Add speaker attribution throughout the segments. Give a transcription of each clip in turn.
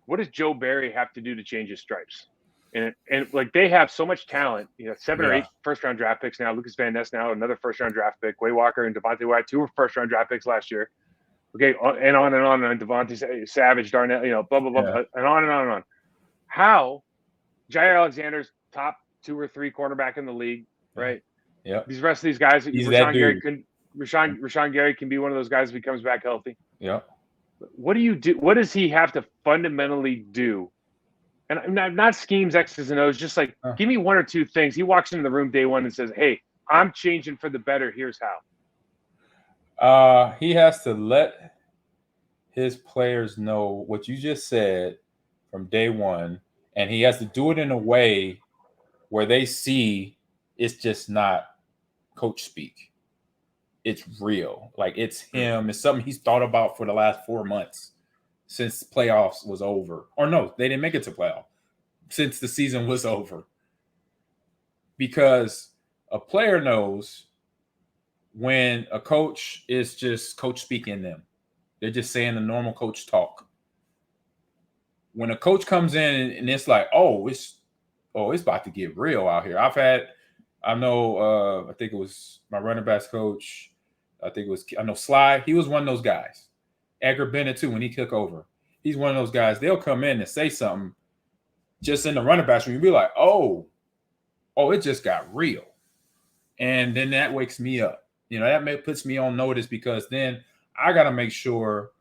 Speaker 1: what does Joe Barry have to do to change his stripes? And like they have so much talent, 7 or 8
Speaker 2: Yeah.
Speaker 1: first-round draft picks now. Lucas Van Ness now, another first-round draft pick. Quay Walker and Devontae White, 2 first-round draft picks last year. Okay, and on and on. And Devontae Savage, Darnell, blah, blah, blah,
Speaker 2: Yeah.
Speaker 1: and on and on and on. How Jair Alexander's top 2 or 3 cornerback in the league, right?
Speaker 2: Yep.
Speaker 1: These rest of these guys,
Speaker 2: He's that dude.
Speaker 1: Rashawn Gary can be one of those guys if he comes back healthy.
Speaker 2: Yep.
Speaker 1: What do you do? What does he have to fundamentally do? And not schemes, X's and O's, just like give me 1 or 2 things. He walks into the room day one and says, "Hey, I'm changing for the better. Here's
Speaker 2: how." He has to let his players know what you just said from day one, and he has to do it in a way where they see it's just not coach speak. It's real. Like it's him. It's something he's thought about for the last 4 months since playoffs was over. Or no, they didn't make it to playoff. Since the season was over. Because a player knows when a coach is just coach speaking them. They're just saying the normal coach talk. When a coach comes in and it's like, it's about to get real out here. I think it was my running backs coach. I know Sly. He was one of those guys. Edgar Bennett too, when he took over. He's one of those guys. They'll come in and say something just in the running backs room. You'll be like, it just got real. And then that wakes me up. That puts me on notice because then I got to make sure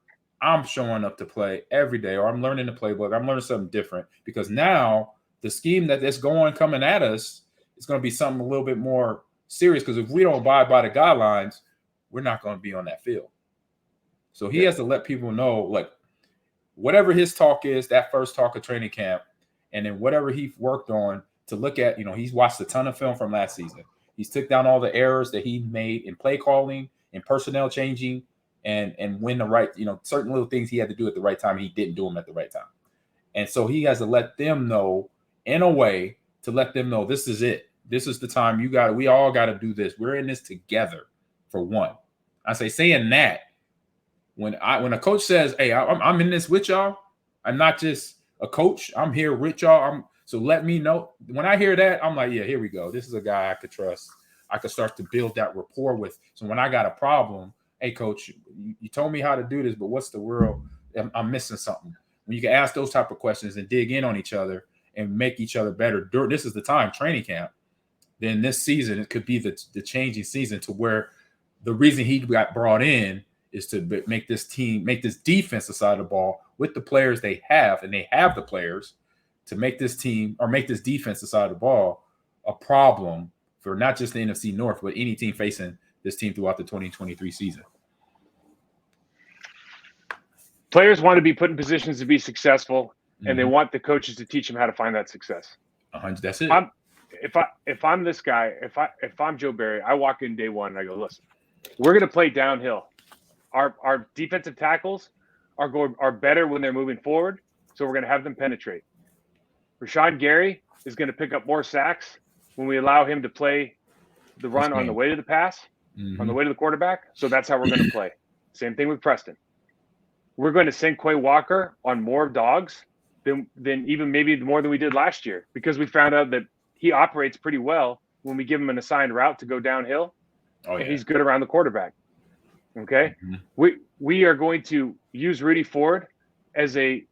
Speaker 2: I'm showing up to play every day, or I'm learning the playbook. I'm learning something different because now the scheme that's coming at us is going to be something a little bit more serious because if we don't abide by the guidelines, we're not going to be on that field. So he has to let people know, like, whatever his talk is, that first talk of training camp, and then whatever he worked on to look at, he's watched a ton of film from last season. He's took down all the errors that he made in play calling and personnel changing and when the right, certain little things he had to do at the right time. He didn't do them at the right time. And so he has to let them know in a way to let them know this is it. This is the time we all got to do this. We're in this together for one. I say saying that when a coach says, hey, I'm in this with y'all. I'm not just a coach. I'm here with y'all. So let me know. When I hear that, I'm like, yeah, here we go. This is a guy I could trust. I could start to build that rapport with. So when I got a problem, hey, coach, you told me how to do this, but what's the world? I'm missing something. When you can ask those type of questions and dig in on each other and make each other better. This is the time, training camp. Then this season, it could be the changing season to where the reason he got brought in is to make this defensive side of the ball with the players they have, and they have the players to make this team or make this defensive side of the ball a problem for not just the NFC North, but any team facing this team throughout the 2023 season.
Speaker 1: Players want to be put in positions to be successful, and they want the coaches to teach them how to find that success.
Speaker 2: That's it.
Speaker 1: If I'm this guy, if I'm Joe Barry, I walk in day one and I go, listen, we're going to play downhill. Our defensive tackles are better when they're moving forward, so we're going to have them penetrate. Rashawn Gary is going to pick up more sacks when we allow him to play the run on the way to the pass, on the way to the quarterback. So that's how we're going to play. Same thing with Preston. We're going to send Quay Walker on more dogs than even maybe more than we did last year because we found out that he operates pretty well when we give him an assigned route to go downhill. And he's good around the quarterback. Okay. We are going to use Rudy Ford as a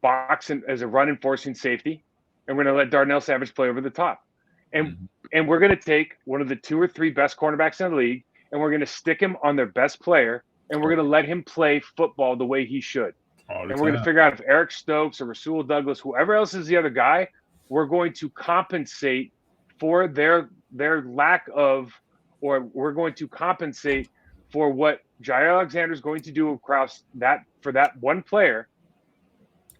Speaker 1: box and as a run enforcing safety. And we're going to let Darnell Savage play over the top. And we're going to take one of the 2 or 3 best cornerbacks in the league, and we're going to stick him on their best player, and we're going to let him play football the way he should. And we're going to figure out if Eric Stokes or Rasul Douglas, whoever else is the other guy, we're going to compensate for their lack of, or we're going to compensate for what Jair Alexander is going to do across that for that one player.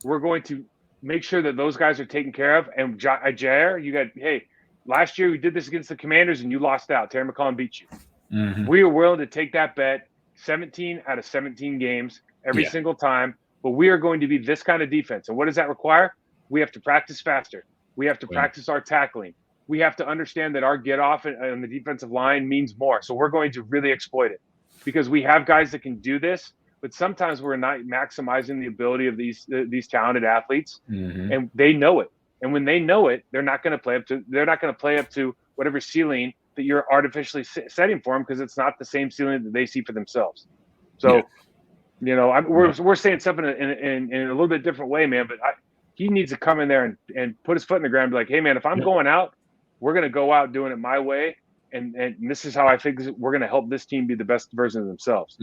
Speaker 1: We're going to make sure that those guys are taken care of. And Jair, last year we did this against the Commanders and you lost out. Terry McCollum beat you. We are willing to take that bet 17 out of 17 games every single time. But we are going to be this kind of defense. And what does that require? We have to practice faster. We have to practice our tackling. We have to understand that our get off on the defensive line means more. So we're going to really exploit it because we have guys that can do this. but sometimes we're not maximizing the ability of these talented athletes,
Speaker 2: Mhm.
Speaker 1: and they know it. And when they know it, they're not going to play up to. They're not going to play up to whatever ceiling that you're artificially setting for them, because it's not the same ceiling that they see for themselves. So,
Speaker 2: Yeah.
Speaker 1: you know, we're saying something in a little bit different way, man. But he needs to come in there and put his foot in the ground and be like, hey, man, if I'm
Speaker 2: Yeah.
Speaker 1: going out, we're going to go out doing it my way. And this is how I think we're going to help this team be the best version of themselves.